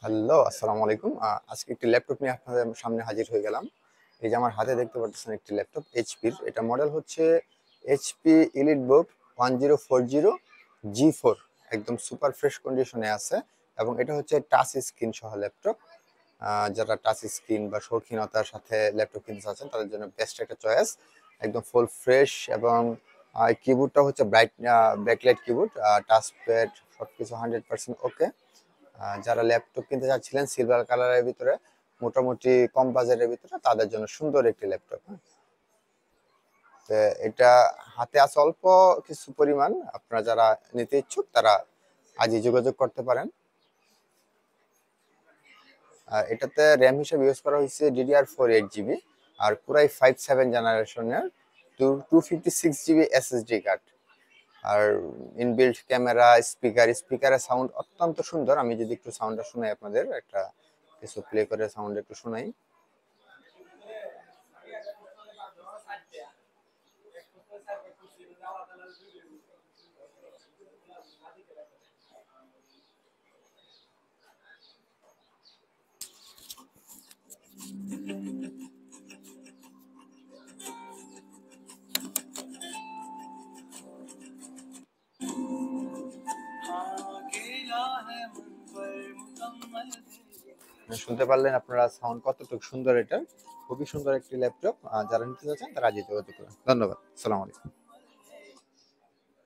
Hello, আসসালামু আলাইকুম। আজকে একটি ল্যাপটপ নিয়ে আপনাদের সামনে হাজির হয়ে গেলাম। এই যে আমার হাতে দেখতে পাচ্ছেন একটি ল্যাপটপ এইচপির। এটা মডেল হচ্ছে এইচপি EliteBook 1040 G4। একদম সুপার ফ্রেশ কন্ডিশনে আছে এবং এটা হচ্ছে টাচ স্ক্রিন সহ ল্যাপটপ। যারা টাচ স্ক্রিন বা শৌখিনতার সাথে ল্যাপটপ কিনতে চাচ্ছেন তাদের জন্য বেস্ট একটা চয়েস। একদম ফুল ফ্রেশ এবং কিবোর্ডটা হচ্ছে ব্যাকলাইট কিবোর্ড, টাচ প্যাড সবকিছু 100% ওকে। যারা ল্যাপটপ কিনতে চাচ্ছিলেন সিলভার কালারের ভিতরে মোটামুটি কম বাজেটের ভিতরে তাদের জন্য সুন্দর একটি ল্যাপটপ। তো এটা হাতে আছে অল্প কিছু পরিমাণ, আপনারা যারা নিতে ইচ্ছুক তারা আজই যোগাযোগ করতে পারেন। আর এটাতে র্যাম হিসেবে ইউজ করা হয়েছে DDR4 8GB আর পুরাই 5 জেনারেশনের 256GB SSD কার্ড। আর ইনবিল্ট ক্যামেরা, স্পিকারের সাউন্ড অত্যন্ত সুন্দর। আমি যদি একটু সাউন্ডটা শোনাই আপনাদের, একটা কিছু প্লে করে সাউন্ড একটু শোনাই। শুনতে পারলেন আপনারা সাউন্ড কতটুকু সুন্দর। এটা খুবই সুন্দর একটি ল্যাপটপ। যারা নিতে চাচ্ছেন তারা আজই যোগাযোগ করুন। ধন্যবাদ। আসসালামু আলাইকুম।